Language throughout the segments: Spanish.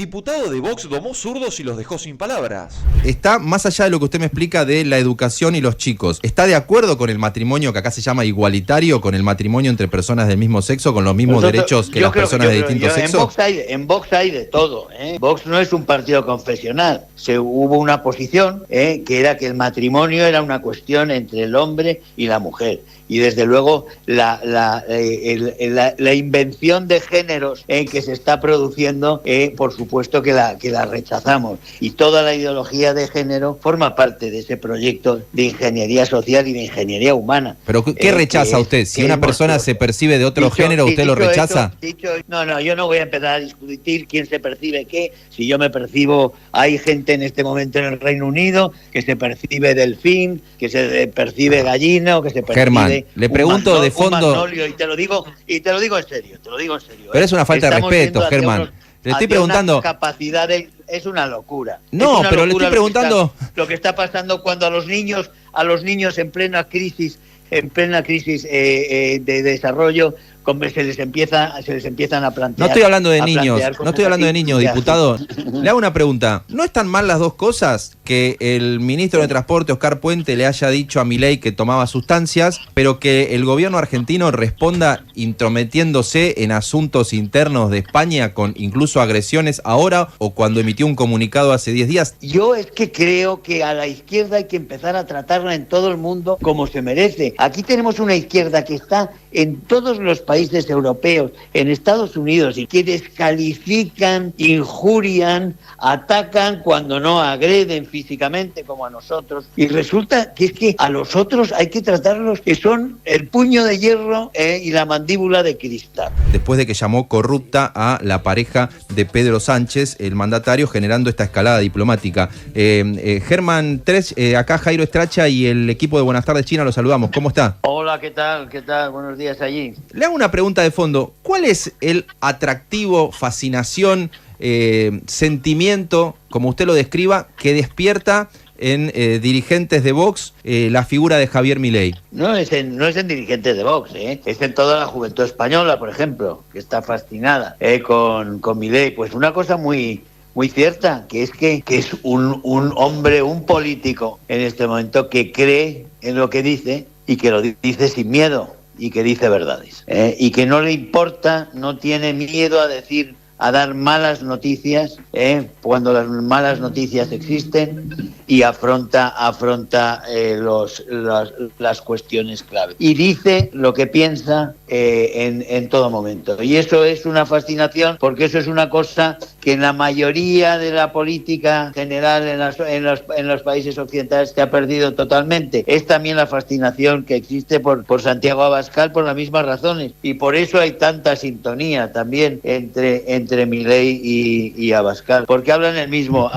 Diputado de Vox domó zurdos y los dejó sin palabras. Está más allá de lo que usted me explica de la educación y los chicos. ¿Está de acuerdo con el matrimonio que acá se llama igualitario, con el matrimonio entre personas del mismo sexo, con los mismos derechos que las personas de distinto sexo? En Vox hay de todo. Vox no es un partido confesional. Hubo una posición que era que el matrimonio era una cuestión entre el hombre y la mujer. Y desde luego la invención de géneros que se está produciendo, por supuesto que la rechazamos. Y toda la ideología de género forma parte de ese proyecto de ingeniería social y de ingeniería humana. ¿Pero qué rechaza usted? Si una persona se percibe de otro género, ¿usted lo rechaza? No, yo no voy a empezar a discutir quién se percibe qué. Si yo me percibo, hay gente en este momento en el Reino Unido que se percibe delfín, que se percibe gallina o que se percibe... Germán, le pregunto de fondo... Y te lo digo en serio, Pero es una falta de respeto, Germán. Le estoy preguntando... Capacidades, es una locura. No, pero le estoy preguntando... Lo que está pasando cuando a los niños en plena crisis de desarrollo, se les empiezan a plantear. No estoy hablando de niños, diputado. Le hago una pregunta. ¿No están mal las dos cosas? Que el ministro de Transporte, Oscar Puente, le haya dicho a Milei que tomaba sustancias, pero que el gobierno argentino responda intrometiéndose en asuntos internos de España, con incluso agresiones ahora o cuando emitió un comunicado hace 10 días. Yo es que creo que a la izquierda hay que empezar a tratarla en todo el mundo como se merece. Aquí tenemos una izquierda que está en todos los países europeos, en Estados Unidos, y que descalifican, injurian, atacan cuando no agreden físicamente como a nosotros. Y resulta que es que a los otros hay que tratarlos que son el puño de hierro y la mandíbula de cristal. Después de que llamó corrupta a la pareja de Pedro Sánchez, el mandatario, generando esta escalada diplomática. Germán Terech, acá Jairo Estracha y el equipo de Buenas Tardes China, los saludamos. ¿Cómo está? Hola, ¿qué tal? Buenos días allí. Le hago una pregunta de fondo. ¿Cuál es el atractivo, fascinación, sentimiento, como usted lo describa, que despierta en dirigentes de Vox la figura de Javier Milei? No es en dirigentes de Vox, es en toda la juventud española, por ejemplo, que está fascinada con Milei. Pues una cosa muy cierta, que es un hombre, un político en este momento que cree en lo que dice y que lo dice sin miedo y que dice verdades, y que no le importa, no tiene miedo a dar malas noticias cuando las malas noticias existen, y afronta las cuestiones clave y dice lo que piensa en todo momento. Y eso es una fascinación, porque eso es una cosa que en la mayoría de la política general en los países occidentales se ha perdido totalmente. Es también la fascinación que existe por Santiago Abascal, por las mismas razones, y por eso hay tanta sintonía también entre Milei y Abascal, porque hablan el mismo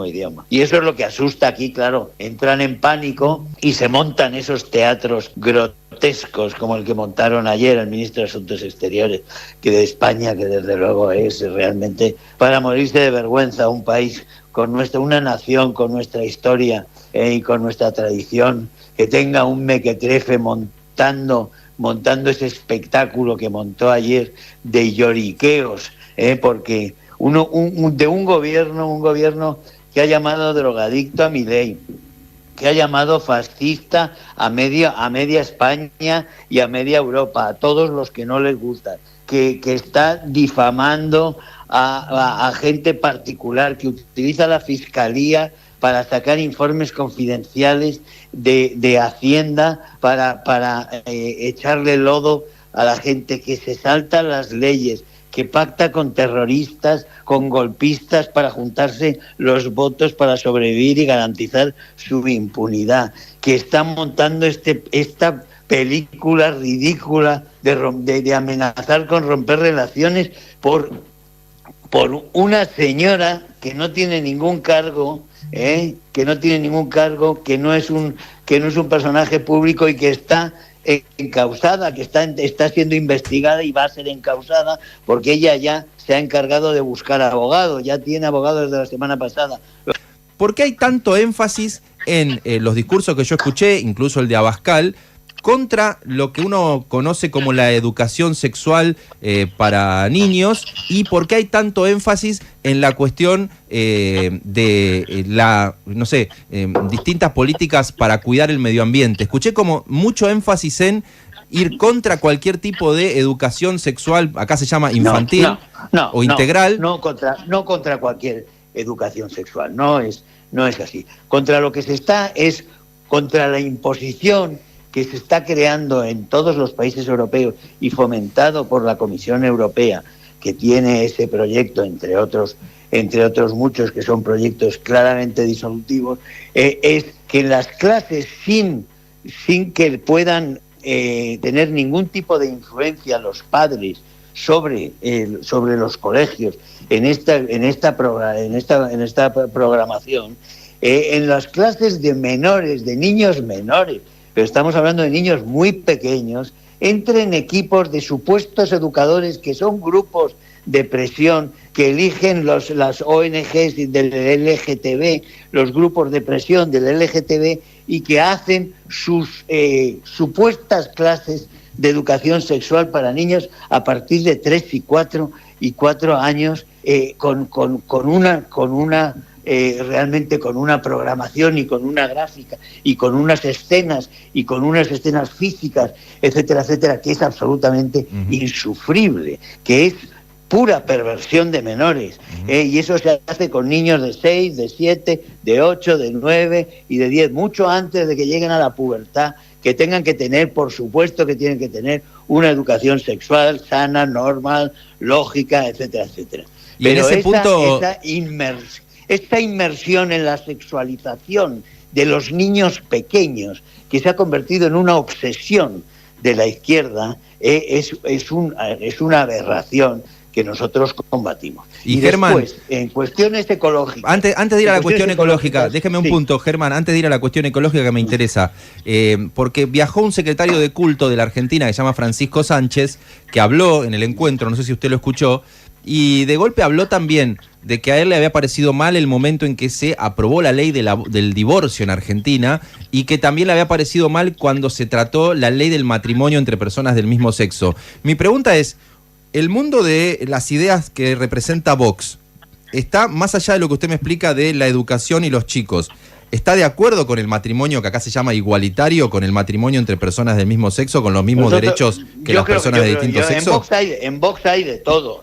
idioma. Y eso es lo que asusta aquí, claro. Entran en pánico y se montan esos teatros grotescos como el que montaron ayer el ministro de Asuntos Exteriores de España, que desde luego es realmente para morirse de vergüenza. Un país una nación con nuestra historia y con nuestra tradición, que tenga un mequetrefe montando ese espectáculo que montó ayer de lloriqueos, porque de un gobierno que ha llamado drogadicto a Milei, que ha llamado fascista a media España y a media Europa, a todos los que no les gustan, que está difamando a gente particular, que utiliza la Fiscalía para sacar informes confidenciales de Hacienda para echarle lodo a la gente, que se salta las leyes, que pacta con terroristas, con golpistas para juntarse los votos para sobrevivir y garantizar su impunidad, que está montando esta película ridícula de amenazar con romper relaciones por una señora que no tiene ningún cargo, que no es un personaje público y que está encausada, que está siendo investigada y va a ser encausada, porque ella ya se ha encargado de buscar abogado, ya tiene abogado desde la semana pasada. ¿Por qué hay tanto énfasis en los discursos que yo escuché, incluso el de Abascal, contra lo que uno conoce como la educación sexual para niños, y por qué hay tanto énfasis en la cuestión distintas políticas para cuidar el medio ambiente. Escuché como mucho énfasis en ir contra cualquier tipo de educación sexual, acá se llama infantil o integral. No contra cualquier educación sexual, no es así. Contra lo que se está es contra la imposición que se está creando en todos los países europeos y fomentado por la Comisión Europea, que tiene ese proyecto, entre otros muchos que son proyectos claramente disolutivos, es que en las clases, sin que puedan tener ningún tipo de influencia los padres sobre los colegios en esta programación, en las clases de menores, de niños menores, pero estamos hablando de niños muy pequeños, entren equipos de supuestos educadores que son grupos de presión que eligen las ONGs del LGTB, los grupos de presión del LGTB, y que hacen sus supuestas clases de educación sexual para niños a partir de 3 y 4 años, realmente con una programación y con una gráfica y con unas escenas físicas, etcétera, etcétera, que es absolutamente insufrible, que es pura perversión de menores, y eso se hace con niños de 6, de 7, de 8, de 9 y de 10, mucho antes de que lleguen a la pubertad, que tengan que tener, por supuesto que tienen que tener una educación sexual sana, normal, lógica, etcétera, etcétera. Y en ese punto esta inmersión en la sexualización de los niños pequeños, que se ha convertido en una obsesión de la izquierda, es una aberración que nosotros combatimos. Y Germán, después, en cuestiones ecológicas... Antes de ir a la cuestión ecológica, déjeme un punto, Germán, antes de ir a la cuestión ecológica que me interesa, porque viajó un secretario de culto de la Argentina que se llama Francisco Sánchez, que habló en el encuentro, no sé si usted lo escuchó, y de golpe habló también de que a él le había parecido mal el momento en que se aprobó la ley del divorcio en Argentina, y que también le había parecido mal cuando se trató la ley del matrimonio entre personas del mismo sexo. Mi pregunta es, el mundo de las ideas que representa Vox está más allá de lo que usted me explica de la educación y los chicos. ¿Está de acuerdo con el matrimonio que acá se llama igualitario, con el matrimonio entre personas del mismo sexo, con los mismos derechos que las personas de distinto sexo? En Vox hay de todo,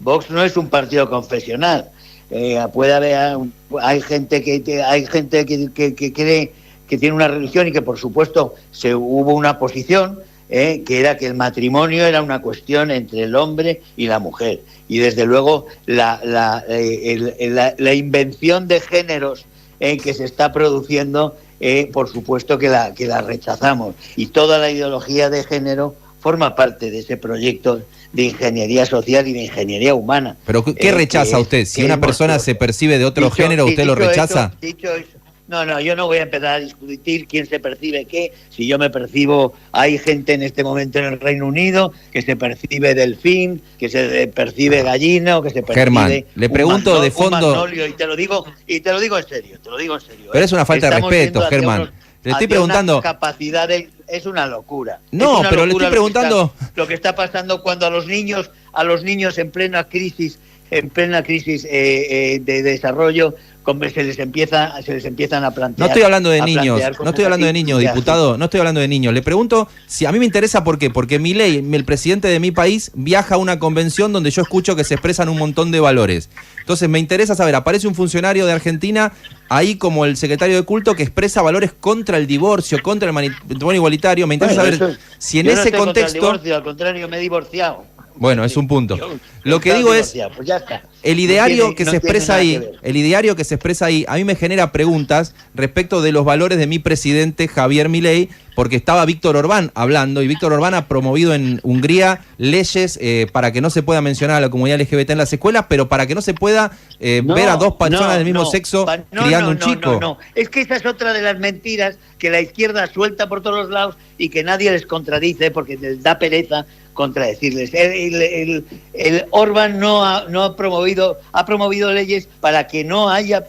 Vox no es un partido confesional. Puede haber, hay gente que cree que tiene una religión y que por supuesto hubo una posición que era que el matrimonio era una cuestión entre el hombre y la mujer, y desde luego la invención de géneros que se está produciendo, por supuesto que la rechazamos, y toda la ideología de género forma parte de ese proyecto de ingeniería social y de ingeniería humana. ¿Pero qué rechaza usted? Si una persona se percibe de otro género, ¿usted lo rechaza? No, yo no voy a empezar a discutir quién se percibe qué. Si yo me percibo, hay gente en este momento en el Reino Unido que se percibe delfín, que se percibe gallina, o que se percibe... Germán, le pregunto de fondo... magnolio, y te lo digo en serio, Pero es una falta de respeto, Germán. Le estoy preguntando... Es una locura. No, pero le estoy preguntando... Lo que está pasando cuando a los niños en plena crisis de desarrollo, se les empiezan a plantear... No estoy hablando de niños, diputado, no estoy hablando de niños. Le pregunto si a mí me interesa, ¿por qué? Porque Milei, el presidente de mi país, viaja a una convención donde yo escucho que se expresan un montón de valores. Entonces me interesa saber, aparece un funcionario de Argentina ahí como el secretario de culto que expresa valores contra el divorcio, contra el matrimonio igualitario. Me interesa saber si en ese contexto... Divorcio, al contrario, me he divorciado. Bueno, es un punto. Lo que digo es, pues ya está. el ideario que se expresa ahí, a mí me genera preguntas respecto de los valores de mi presidente Javier Milei, porque estaba Víctor Orbán hablando, y Víctor Orbán ha promovido en Hungría leyes para que no se pueda mencionar a la comunidad LGBT en las escuelas, pero para que no se pueda ver a dos personas del mismo sexo criando un chico. No, es que esa es otra de las mentiras que la izquierda suelta por todos los lados y que nadie les contradice porque les da pereza contradecirles. El Orbán no ha promovido leyes para que no haya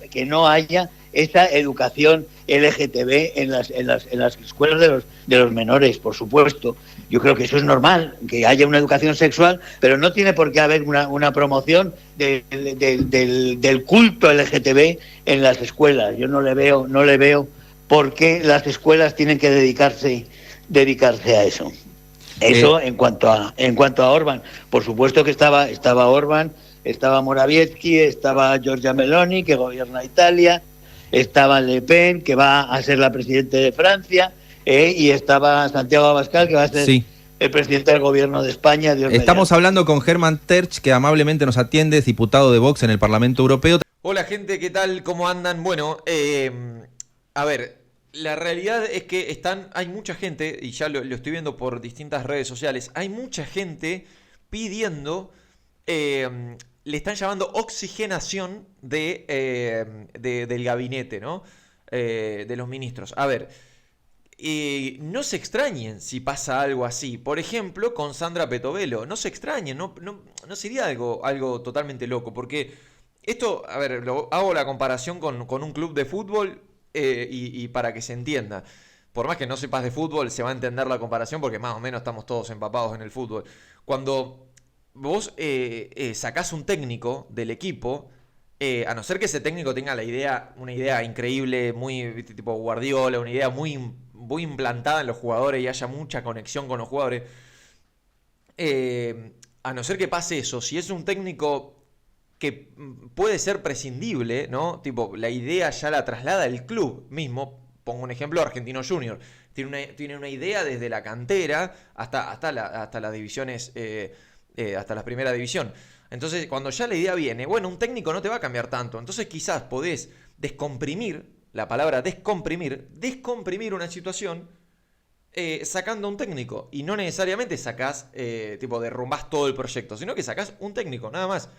esa educación LGTB en las escuelas de los menores, por supuesto. Yo creo que eso es normal, que haya una educación sexual, pero no tiene por qué haber una promoción del culto LGTB en las escuelas. Yo no le veo por qué las escuelas tienen que dedicarse a eso. Eso en cuanto a Orbán. Por supuesto que estaba Orbán, estaba Morawiecki, estaba Giorgia Meloni, que gobierna Italia, estaba Le Pen, que va a ser la presidenta de Francia, y estaba Santiago Abascal, que va a ser el presidente del gobierno de España. Estamos hablando con Germán Terch, que amablemente nos atiende, es diputado de Vox en el Parlamento Europeo. Hola gente, ¿qué tal? ¿Cómo andan? Bueno, a ver, la realidad es que hay mucha gente, y ya lo estoy viendo por distintas redes sociales, hay mucha gente pidiendo, le están llamando oxigenación del gabinete, ¿no? De los ministros. A ver, no se extrañen si pasa algo así. Por ejemplo, con Sandra Petovelo. No se extrañen, no sería algo totalmente loco, porque esto, a ver, hago la comparación con un club de fútbol y para que se entienda. Por más que no sepas de fútbol, se va a entender la comparación porque más o menos estamos todos empapados en el fútbol. Cuando vos sacás un técnico del equipo, a no ser que ese técnico tenga una idea increíble, muy tipo Guardiola, una idea muy implantada en los jugadores y haya mucha conexión con los jugadores, a no ser que pase eso, si es un técnico que puede ser prescindible, ¿no? Tipo, la idea ya la traslada el club mismo. Pongo un ejemplo, Argentino Junior. Tiene una idea desde la cantera hasta las divisiones, hasta la primera división. Entonces, cuando ya la idea viene, bueno, un técnico no te va a cambiar tanto. Entonces, quizás podés descomprimir, la palabra descomprimir una situación sacando un técnico. Y no necesariamente sacás, derrumbás todo el proyecto, sino que sacás un técnico, nada más.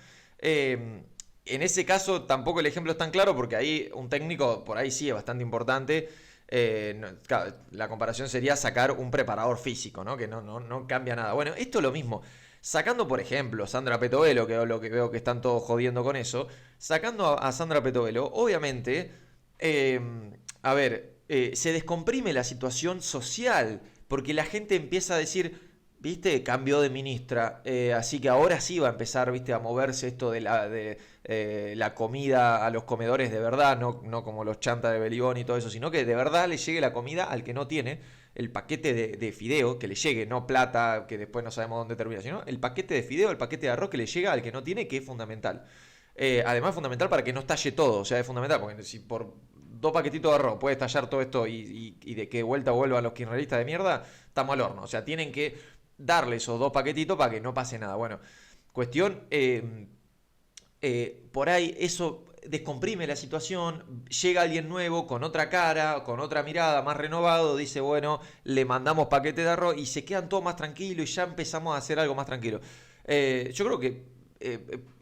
En ese caso tampoco el ejemplo es tan claro porque ahí un técnico por ahí sí es bastante importante. La comparación sería sacar un preparador físico, ¿no? Que no cambia nada. Bueno, esto es lo mismo. Sacando, por ejemplo, Sandra Petovelo, que es lo que veo que están todos jodiendo con eso. Sacando a Sandra Petovelo, obviamente, se descomprime la situación social porque la gente empieza a decir, ¿viste? Cambió de ministra, así que ahora sí va a empezar, ¿viste? A moverse esto de la comida a los comedores de verdad, no como los chantas de Belibón y todo eso, sino que de verdad le llegue la comida al que no tiene, el paquete de fideo que le llegue, no plata, que después no sabemos dónde termina, sino el paquete de fideo, el paquete de arroz que le llega al que no tiene, que es fundamental. Además es fundamental para que no estalle todo, o sea, es fundamental, porque si por 2 paquetitos de arroz puede estallar todo esto y de que vuelta vuelvan los kirchneristas de mierda, estamos al horno, o sea, tienen que darle esos 2 paquetitos para que no pase nada. Bueno, cuestión, por ahí eso descomprime la situación, llega alguien nuevo con otra cara, con otra mirada, más renovado, dice, bueno, le mandamos paquete de arroz y se quedan todos más tranquilos y ya empezamos a hacer algo más tranquilo. Yo creo que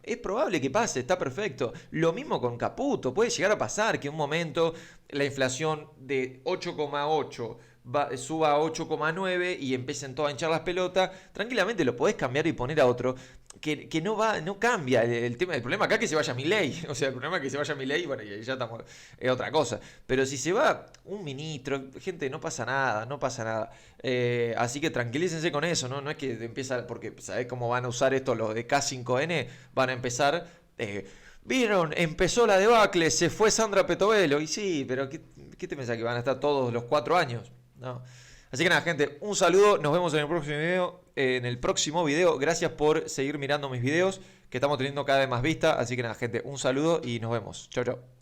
es probable que pase, está perfecto. Lo mismo con Caputo, puede llegar a pasar que en un momento la inflación de 8,8 suba a 8,9 y empiecen todos a hinchar las pelotas, tranquilamente lo podés cambiar y poner a otro que no cambia el tema. El problema acá es que se vaya Milei, o sea, el problema es que se vaya Milei, bueno, y ya estamos, es otra cosa. Pero si se va un ministro, gente, no pasa nada. Así que tranquilícense con eso, no es que empieza, porque ¿sabés cómo van a usar esto los de K5N? Van a empezar, vieron, empezó la debacle, se fue Sandra Petovelo, y sí, pero ¿qué te pensás que van a estar todos los 4 años? No. Así que nada, gente, un saludo, nos vemos en el próximo video. Gracias por seguir mirando mis videos, que estamos teniendo cada vez más vistas. Así que nada, gente, un saludo y nos vemos. Chau, chau.